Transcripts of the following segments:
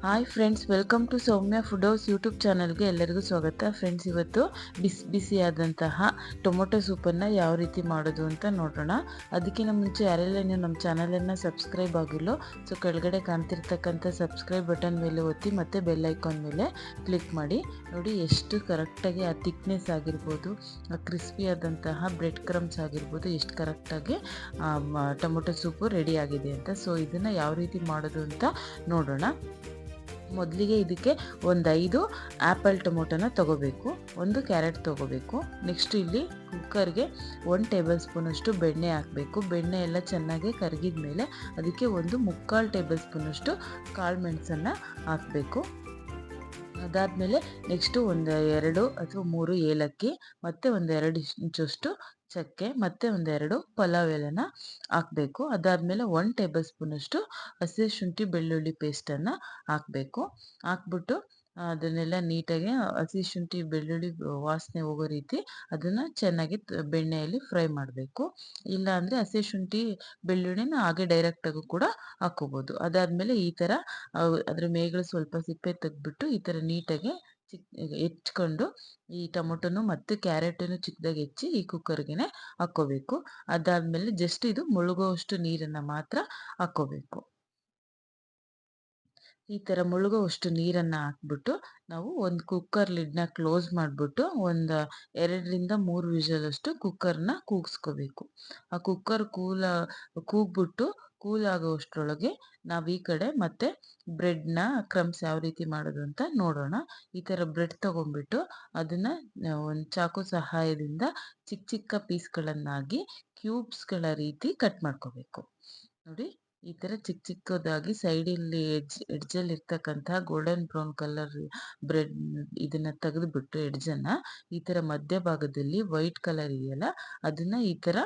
Hi friends, welcome to Soumya food house YouTube ಚಾನಲ್ಗೆ ಎಲ್ಲರಿಗೂ ಸ್ವಾಗತ. ಫ್ರೆಂಡ್ಸ್, ಇವತ್ತು ಬಿಸಿಯಾದಂತಹ ಟೊಮೊಟೊ ಸೂಪನ್ನು ಯಾವ ರೀತಿ ಮಾಡೋದು ಅಂತ ನೋಡೋಣ. ಅದಕ್ಕಿಂತ ಮುಂಚೆ ಯಾರೆಲ್ಲ ನೀವು ನಮ್ಮ ಚಾನಲನ್ನು ಸಬ್ಸ್ಕ್ರೈಬ್ ಆಗಿಲ್ಲೋ, ಸೊ ಕೆಳಗಡೆ ಕಾಣ್ತಿರ್ತಕ್ಕಂಥ ಸಬ್ಸ್ಕ್ರೈಬ್ ಬಟನ್ ಮೇಲೆ ಒತ್ತಿ ಮತ್ತು ಬೆಲ್ ಐಕಾನ್ ಮೇಲೆ ಕ್ಲಿಕ್ ಮಾಡಿ. ನೋಡಿ ಎಷ್ಟು ಕರೆಕ್ಟಾಗಿ ಆ ಥಿಕ್ನೆಸ್ ಆಗಿರ್ಬೋದು, ಆ ಕ್ರಿಸ್ಪಿಯಾದಂತಹ ಬ್ರೆಡ್ ಕ್ರಮ್ಸ್ ಆಗಿರ್ಬೋದು, ಎಷ್ಟು ಕರೆಕ್ಟಾಗಿ ಟೊಮೊಟೊ ಸೂಪು ರೆಡಿ ಆಗಿದೆ ಅಂತ. ಸೊ ಇದನ್ನು ಯಾವ ರೀತಿ ಮಾಡೋದು ಅಂತ ನೋಡೋಣ. ಮೊದಲಿಗೆ ಇದಕ್ಕೆ ಒಂದು 5 ಆ್ಯಪಲ್ ಟೊಮೊಟೊನ ತೊಗೋಬೇಕು, 1 ಕ್ಯಾರೆಟ್ ತೊಗೋಬೇಕು. ನೆಕ್ಸ್ಟ್ ಇಲ್ಲಿ ಕುಕ್ಕರ್ಗೆ 1 ಟೇಬಲ್ ಸ್ಪೂನಷ್ಟು ಬೆಣ್ಣೆ ಹಾಕಬೇಕು. ಬೆಣ್ಣೆ ಎಲ್ಲ ಚೆನ್ನಾಗಿ ಕರಗಿದ ಮೇಲೆ ಅದಕ್ಕೆ 1 ಟೇಬಲ್ ಸ್ಪೂನಷ್ಟು ಕಾಳು ಮೆಣಸನ್ನು ಹಾಕಬೇಕು. ಅದಾದಮೇಲೆ ನೆಕ್ಸ್ಟು 2 ಅಥವಾ 3 ಏಲಕ್ಕಿ ಮತ್ತು 2 ಇಂಚಷ್ಟು ಚಕ್ಕೆ ಮತ್ತು 2 ಪಲಾವ್ ಎಲೆನ ಹಾಕಬೇಕು. ಅದಾದಮೇಲೆ 1 ಟೇಬಲ್ ಸ್ಪೂನಷ್ಟು ಹಸಿ ಶುಂಠಿ ಬೆಳ್ಳುಳ್ಳಿ ಪೇಸ್ಟನ್ನು ಹಾಕಬೇಕು. ಹಾಕ್ಬಿಟ್ಟು ಅದನ್ನೆಲ್ಲ ನೀಟಾಗಿ ಹಸಿ ಶುಂಠಿ ಬೆಳ್ಳುಳ್ಳಿ ವಾಸನೆ ಹೋಗೋ ರೀತಿ ಅದನ್ನು ಚೆನ್ನಾಗಿ ಬೆಣ್ಣೆಯಲ್ಲಿ ಫ್ರೈ ಮಾಡಬೇಕು. ಇಲ್ಲ ಅಂದರೆ ಹಸಿ ಶುಂಠಿ ಬೆಳ್ಳುಳ್ಳಿನ ಹಾಗೆ ಡೈರೆಕ್ಟಾಗೂ ಕೂಡ ಹಾಕ್ಕೋಬೋದು. ಅದಾದಮೇಲೆ ಈ ಥರ ಅದ್ರ ಮೇಗಳು ಸ್ವಲ್ಪ ಸಿಪ್ಪೆ ತೆಗೆದ್ಬಿಟ್ಟು ಈ ಥರ ನೀಟಾಗಿ ಹೆಚ್ಕೊಂಡು ಈ ಟೊಮೊಟೊನು ಮತ್ತು ಕ್ಯಾರೆಟನ್ನು ಚಿಕ್ಕದಾಗಿ ಹೆಚ್ಚಿ ಈ ಕುಕ್ಕರ್ಗೆ ಹಾಕ್ಕೋಬೇಕು. ಅದಾದಮೇಲೆ ಜಸ್ಟ್ ಇದು ಮುಳುಗುವಷ್ಟು ನೀರನ್ನು ಮಾತ್ರ ಹಾಕ್ಕೋಬೇಕು. ಈ ಥರ ಮುಳುಗುವಷ್ಟು ನೀರನ್ನು ಹಾಕ್ಬಿಟ್ಟು ನಾವು ಒಂದು ಕುಕ್ಕರ್ ಲಿಡ್ನ ಕ್ಲೋಸ್ ಮಾಡಿಬಿಟ್ಟು 2ರಿಂದ 3 ವಿಷಲಷ್ಟು ಕುಕ್ಕರ್ನ ಕೂಗಿಸ್ಕೋಬೇಕು. ಆ ಕುಕ್ಕರ್ ಕೂಗ್ಬಿಟ್ಟು ಕೂಲ್ ಆಗೋಷ್ಟರೊಳಗೆ ನಾವು ಈ ಕಡೆ ಮತ್ತೆ ಬ್ರೆಡ್ನ ಕ್ರಮ್ಸ್ ಯಾವ ರೀತಿ ಮಾಡೋದು ಅಂತ ನೋಡೋಣ. ಈ ಥರ ಬ್ರೆಡ್ ತೊಗೊಂಡ್ಬಿಟ್ಟು ಅದನ್ನು ಒಂದು ಚಾಕು ಸಹಾಯದಿಂದ ಚಿಕ್ಕ ಪೀಸ್ಗಳನ್ನಾಗಿ ಕ್ಯೂಬ್ಸ್ಗಳ ರೀತಿ ಕಟ್ ಮಾಡ್ಕೋಬೇಕು. ನೋಡಿ, ಈ ಥರ ಚಿಕ್ಕದಾಗಿ ಸೈಡಲ್ಲಿ ಎಡ್ಜಲ್ಲಿ ಇರ್ತಕ್ಕಂತಹ ಗೋಲ್ಡನ್ ಬ್ರೌನ್ ಕಲರ್ ಬ್ರೆಡ್ ಇದನ್ನ ತೆಗೆದುಬಿಟ್ಟು ಎಡ್ಜನ್ನು ಈ ಥರ ಮಧ್ಯಭಾಗದಲ್ಲಿ ವೈಟ್ ಕಲರ್ ಇದೆಯಲ್ಲ ಅದನ್ನ ಈ ಥರ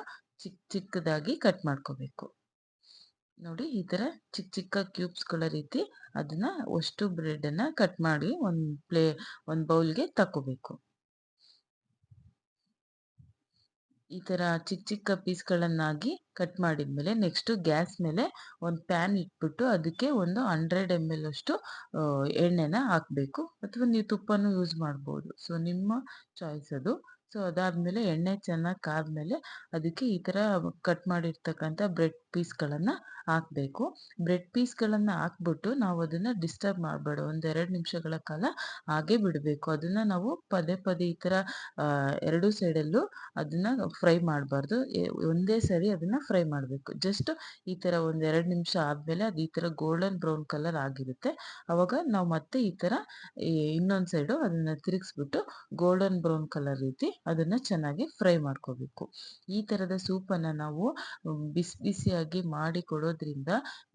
ಚಿಕ್ಕದಾಗಿ ಕಟ್ ಮಾಡ್ಕೋಬೇಕು. ನೋಡಿ, ಈ ಥರ ಚಿಕ್ಕ ಕ್ಯೂಬ್ಸ್ಗಳ ರೀತಿ ಅದನ್ನ ಅಷ್ಟು ಬ್ರೆಡನ್ನು ಕಟ್ ಮಾಡಿ ಒಂದು ಬೌಲ್ಗೆ ತಕ್ಕೋಬೇಕು. ಈ ಥರ ಚಿಕ್ಕ ಪೀಸ್ಗಳನ್ನಾಗಿ ಕಟ್ ಮಾಡಿದ್ಮೇಲೆ ನೆಕ್ಸ್ಟು ಗ್ಯಾಸ್ ಮೇಲೆ ಒಂದು ಪ್ಯಾನ್ ಇಟ್ಬಿಟ್ಟು ಅದಕ್ಕೆ 100 ml ಅಷ್ಟು ಎಣ್ಣೆನ ಹಾಕಬೇಕು, ಅಥವಾ ನೀವು ತುಪ್ಪನೂ ಯೂಸ್ ಮಾಡ್ಬೋದು. ಸೊ ನಿಮ್ಮ ಚಾಯ್ಸ್ ಅದು. ಸೊ ಅದಾದಮೇಲೆ ಎಣ್ಣೆ ಚೆನ್ನಾಗಿ ಕಾದ್ಮೇಲೆ ಅದಕ್ಕೆ ಈ ಥರ ಕಟ್ ಮಾಡಿರ್ತಕ್ಕಂಥ ಬ್ರೆಡ್ ಪೀಸ್ಗಳನ್ನು ಹಾಕಬೇಕು. ಬ್ರೆಡ್ ಪೀಸ್ಗಳನ್ನು ಹಾಕ್ಬಿಟ್ಟು ನಾವು ಅದನ್ನು ಡಿಸ್ಟರ್ಬ್ ಮಾಡಬೇಡ, 2 ನಿಮಿಷಗಳ ಕಾಲ ಹಾಗೆ ಬಿಡಬೇಕು. ಅದನ್ನು ನಾವು ಪದೇ ಈ ಥರ 2 ಸೈಡಲ್ಲೂ ಅದನ್ನು ಫ್ರೈ ಮಾಡಬಾರ್ದು, ಒಂದೇ ಸರಿ ಅದನ್ನು ಫ್ರೈ ಮಾಡಬೇಕು. ಜಸ್ಟ್ ಈ ಥರ 2 ನಿಮಿಷ ಆದಮೇಲೆ ಅದು ಈ ಥರ ಗೋಲ್ಡನ್ ಬ್ರೌನ್ ಕಲರ್ ಆಗಿರುತ್ತೆ. ಆವಾಗ ನಾವು ಮತ್ತೆ ಈ ಥರ ಇನ್ನೊಂದು ಸೈಡು ಅದನ್ನು ತಿರುಗಿಸ್ಬಿಟ್ಟು ಗೋಲ್ಡನ್ ಬ್ರೌನ್ ಕಲರ್ ರೀತಿ ಅದನ್ನು ಚೆನ್ನಾಗಿ ಫ್ರೈ ಮಾಡ್ಕೋಬೇಕು. ಈ ಥರದ ಸೂಪನ್ನು ನಾವು ಬಿಸಿಯಾಗಿ ಮಾಡಿ ಕೊಡೋದ್ರಿಂದ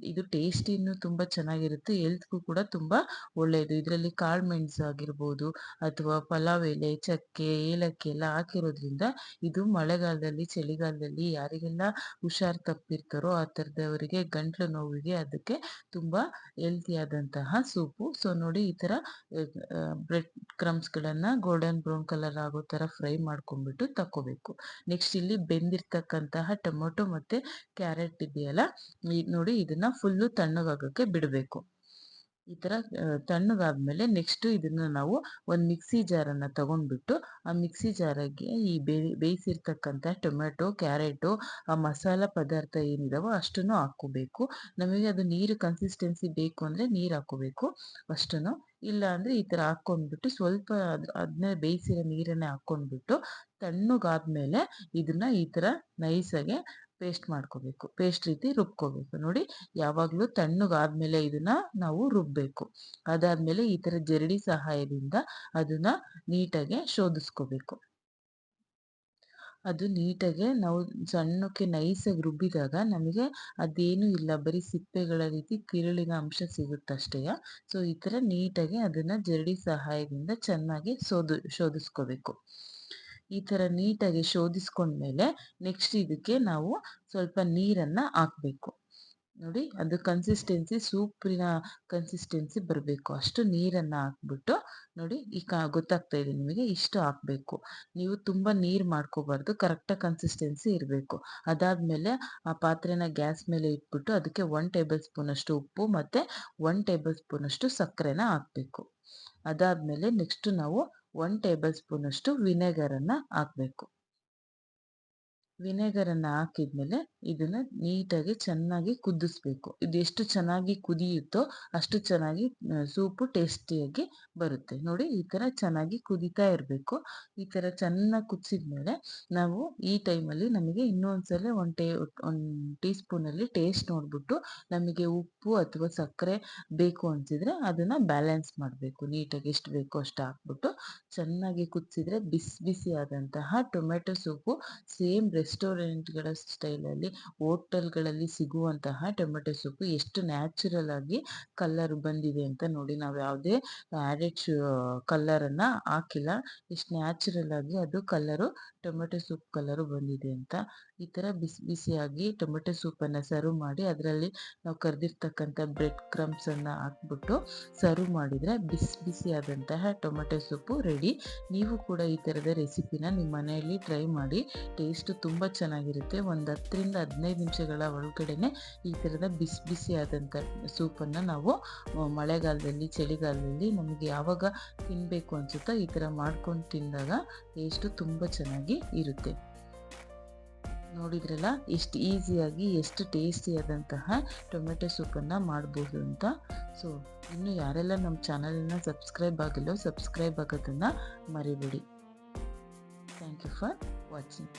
ಇದು ಟೇಸ್ಟಿನೂ ತುಂಬ ಚೆನ್ನಾಗಿರುತ್ತೆ, ಹೆಲ್ತ್ಗೂ ಕೂಡ ತುಂಬ ಒಳ್ಳೆಯದು. ಇದರಲ್ಲಿ ಕಾಳು ಮೆಣಸು ಆಗಿರ್ಬೋದು ಅಥವಾ ಪಲಾವ್ ಎಲೆ, ಚಕ್ಕೆ, ಏಲಕ್ಕಿ ಎಲ್ಲ ಹಾಕಿರೋದ್ರಿಂದ ಇದು ಮಳೆಗಾಲದಲ್ಲಿ, ಚಳಿಗಾಲದಲ್ಲಿ ಯಾರಿಗೆಲ್ಲ ಹುಷಾರು ತಪ್ಪಿರ್ತಾರೋ ಆ ಥರದವರಿಗೆ, ಗಂಟ್ಲು ನೋವಿಗೆ ಅದಕ್ಕೆ ತುಂಬ ಹೆಲ್ತಿಯಾದಂತಹ ಸೂಪು. ಸೊ ನೋಡಿ, ಈ ಥರ ಬ್ರೆಡ್ ಕ್ರಮ್ಸ್ಗಳನ್ನು ಗೋಲ್ಡನ್ ಬ್ರೌನ್ ಕಲರ್ ಆಗೋ ಥರ ಫ್ರೈ ಮಾಡ್ಕೊಂಡ್ಬಿಟ್ಟು ತಕ್ಕೋಬೇಕು. ನೆಕ್ಸ್ಟ್ ಇಲ್ಲಿ ಬೆಂದಿರ್ತಕ್ಕಂತಹ ಟೊಮೊಟೊ ಮತ್ತು ಕ್ಯಾರೆಟ್ ಇದೆಯಲ್ಲ, ನೋಡಿ ಇದನ್ನು ಫುಲ್ಲು ತಣ್ಣಗಾಗೋಕ್ಕೆ ಬಿಡಬೇಕು. ಈ ಥರ ತಣ್ಣಗಾದ್ಮೇಲೆ ನೆಕ್ಸ್ಟು ಇದನ್ನು ನಾವು ಒಂದು ಮಿಕ್ಸಿ ಜಾರನ್ನು ತಗೊಂಡ್ಬಿಟ್ಟು ಆ ಮಿಕ್ಸಿ ಜಾರಿಗೆ ಈ ಬೇಯಿಸಿರ್ತಕ್ಕಂಥ ಟೊಮೆಟೊ, ಕ್ಯಾರೆಟು, ಆ ಮಸಾಲ ಪದಾರ್ಥ ಏನಿದಾವೋ ಅಷ್ಟನ್ನು ಹಾಕ್ಕೋಬೇಕು. ನಮಗೆ ಅದು ನೀರು ಕನ್ಸಿಸ್ಟೆನ್ಸಿ ಬೇಕು ಅಂದರೆ ನೀರು ಹಾಕ್ಕೋಬೇಕು ಅಷ್ಟನ್ನು. ಇಲ್ಲ ಅಂದರೆ ಈ ಥರ ಹಾಕ್ಕೊಂಡ್ಬಿಟ್ಟು ಸ್ವಲ್ಪ ಅದನ್ನೇ ಬೇಯಿಸಿರೋ ನೀರನ್ನೇ ಹಾಕ್ಕೊಂಡ್ಬಿಟ್ಟು ತಣ್ಣಗಾದ್ಮೇಲೆ ಇದನ್ನು ಈ ಥರ ನೈಸಾಗೆ ಪೇಸ್ಟ್ ಮಾಡ್ಕೋಬೇಕು, ಪೇಸ್ಟ್ ರೀತಿ ರುಬ್ಕೋಬೇಕು. ನೋಡಿ, ಯಾವಾಗಲೂ ತಣ್ಣಗಾದ್ಮೇಲೆ ಇದನ್ನು ನಾವು ರುಬ್ಬಬೇಕು. ಅದಾದಮೇಲೆ ಈ ಥರ ಜರಡಿ ಸಹಾಯದಿಂದ ಅದನ್ನು ನೀಟಾಗಿ ಶೋಧಿಸ್ಕೋಬೇಕು. ಅದು ನೀಟಾಗಿ ನಾವು ಸಣ್ಣಕ್ಕೆ ನೈಸಾಗಿ ರುಬ್ಬಿದಾಗ ನಮಗೆ ಅದೇನೂ ಇಲ್ಲ, ಬರೀ ಸಿಪ್ಪೆಗಳ ರೀತಿ ತಿರುಳಿನ ಅಂಶ ಸಿಗುತ್ತಷ್ಟೇ. ಸೊ ಈ ಥರ ನೀಟಾಗಿ ಅದನ್ನು ಜರಡಿ ಸಹಾಯದಿಂದ ಚೆನ್ನಾಗಿ ಶೋಧಿಸ್ಕೋಬೇಕು. ಈ ಥರ ನೀಟಾಗಿ ಶೋಧಿಸ್ಕೊಂಡ್ಮೇಲೆ ನೆಕ್ಸ್ಟ್ ಇದಕ್ಕೆ ನಾವು ಸ್ವಲ್ಪ ನೀರನ್ನು ಹಾಕಬೇಕು. ನೋಡಿ ಅದು ಕನ್ಸಿಸ್ಟೆನ್ಸಿ ಸೂಪಿನ ಕನ್ಸಿಸ್ಟೆನ್ಸಿ ಬರಬೇಕು. ಅಷ್ಟು ನೀರನ್ನು ಹಾಕ್ಬಿಟ್ಟು ನೋಡಿ ಈಗ ಗೊತ್ತಾಗ್ತಾ ಇದೆ ನಿಮಗೆ, ಇಷ್ಟು ಹಾಕಬೇಕು. ನೀವು ತುಂಬ ನೀರು ಮಾಡ್ಕೋಬಾರ್ದು, ಕರೆಕ್ಟಾಗಿ ಕನ್ಸಿಸ್ಟೆನ್ಸಿ ಇರಬೇಕು. ಅದಾದಮೇಲೆ ಆ ಪಾತ್ರೆನ ಗ್ಯಾಸ್ ಮೇಲೆ ಇಟ್ಬಿಟ್ಟು ಅದಕ್ಕೆ 1 ಟೇಬಲ್ ಸ್ಪೂನಷ್ಟು ಉಪ್ಪು ಮತ್ತು 1 ಟೇಬಲ್ ಸ್ಪೂನಷ್ಟು ಸಕ್ಕರೆನ ಹಾಕಬೇಕು. ಅದಾದಮೇಲೆ ನೆಕ್ಸ್ಟು ನಾವು 1 ಟೇಬಲ್ ಸ್ಪೂನಷ್ಟು ವಿನೆಗರನ್ನು ಹಾಕಬೇಕು. ವಿನೆಗರನ್ನು ಹಾಕಿದ್ಮೇಲೆ ಇದನ್ನು ನೀಟಾಗಿ ಚೆನ್ನಾಗಿ ಕುದಿಸ್ಬೇಕು. ಇದು ಎಷ್ಟು ಚೆನ್ನಾಗಿ ಕುದಿಯುತ್ತೋ ಅಷ್ಟು ಚೆನ್ನಾಗಿ ಸೂಪು ಟೇಸ್ಟಿಯಾಗಿ ಬರುತ್ತೆ. ನೋಡಿ ಈ ಥರ ಚೆನ್ನಾಗಿ ಕುದೀತಾ ಇರಬೇಕು. ಈ ಥರ ಚೆನ್ನಾಗಿ ಕುದಿಸಿದ್ಮೇಲೆ ನಾವು ಈ ಟೈಮಲ್ಲಿ ನಮಗೆ ಇನ್ನೊಂದ್ಸಲ ಒಂದು ಟೀ ಸ್ಪೂನಲ್ಲಿ ಟೇಸ್ಟ್ ನೋಡಿಬಿಟ್ಟು ನಮಗೆ ಉಪ್ಪು ಅಥವಾ ಸಕ್ಕರೆ ಬೇಕು ಅನಿಸಿದರೆ ಅದನ್ನು ಬ್ಯಾಲೆನ್ಸ್ ಮಾಡಬೇಕು. ನೀಟಾಗಿ ಎಷ್ಟು ಬೇಕೋ ಅಷ್ಟು ಹಾಕ್ಬಿಟ್ಟು ಚೆನ್ನಾಗಿ ಕುದಿಸಿದ್ರೆ ಬಿಸಿ ಬಿಸಿ ಆದಂತಹ ಟೊಮೆಟೊ ಸೂಪು ಸೇಮ್ ರೆಸ್ಟೋರೆಂಟ್ಗಳ ಸ್ಟೈಲಲ್ಲಿ, ಹೋಟೆಲ್ಗಳಲ್ಲಿ ಸಿಗುವಂತಹ ಟೊಮೆಟೊ ಸೂಪು ಎಷ್ಟು ನ್ಯಾಚುರಲ್ ಆಗಿ ಕಲರ್ ಬಂದಿದೆ ಅಂತ ನೋಡಿ. ನಾವು ಯಾವುದೇ ಆ್ಯಡೆಡ್ ಕಲ್ಲರನ್ನು ಹಾಕಿಲ್ಲ, ಎಷ್ಟು ನ್ಯಾಚುರಲ್ ಆಗಿ ಅದು ಕಲರು ಟೊಮೆಟೊ ಸೂಪ್ ಕಲರು ಬಂದಿದೆ ಅಂತ. ಈ ಥರ ಬಿಸಿ ಬಿಸಿಯಾಗಿ ಟೊಮೆಟೊ ಸೂಪನ್ನು ಸರ್ವ್ ಮಾಡಿ ಅದರಲ್ಲಿ ನಾವು ಕರೆದಿರ್ತಕ್ಕಂಥ ಬ್ರೆಡ್ ಕ್ರಮ್ಸನ್ನು ಹಾಕ್ಬಿಟ್ಟು ಸರ್ವ್ ಮಾಡಿದರೆ ಬಿಸಿ ಬಿಸಿಯಾದಂತಹ ಟೊಮೆಟೊ ಸೂಪು ರೆಡಿ. ನೀವು ಕೂಡ ಈ ಥರದ ರೆಸಿಪಿನ ನಿಮ್ಮ ಮನೆಯಲ್ಲಿ ಟ್ರೈ ಮಾಡಿ. ಟೇಸ್ಟು ತುಂಬ ಚೆನ್ನಾಗಿರುತ್ತೆ. ಒಂದು 10ರಿಂದ 15 ನಿಮಿಷಗಳ ಒಳಗಡೆ ಈ ಥರದ ಬಿಸಿ ಬಿಸಿಯಾದಂಥ ಸೂಪನ್ನು ನಾವು ಮಳೆಗಾಲದಲ್ಲಿ, ಚಳಿಗಾಲದಲ್ಲಿ ನಮಗೆ ಯಾವಾಗ ತಿನ್ನಬೇಕು ಅನಿಸುತ್ತೋ ಈ ಥರ ಮಾಡ್ಕೊಂಡು ತಿಂದಾಗ ಟೇಸ್ಟು ತುಂಬ ಚೆನ್ನಾಗಿ ಇರುತ್ತೆ. ನೋಡಿದ್ರಲ್ಲ ಎಷ್ಟು ಈಸಿಯಾಗಿ ಎಷ್ಟು ಟೇಸ್ಟಿಯಾದಂತಹ ಟೊಮೆಟೊ ಸೂಪನ್ನು ಮಾಡ್ಬೋದು ಅಂತ. ಸೊ ಇನ್ನು ಯಾರೆಲ್ಲ ನಮ್ಮ ಚಾನಲನ್ನು ಸಬ್ಸ್ಕ್ರೈಬ್ ಆಗಿಲ್ಲೋ ಸಬ್ಸ್ಕ್ರೈಬ್ ಆಗೋದನ್ನು ಮರಿಬೇಡಿ. Thank you for watching.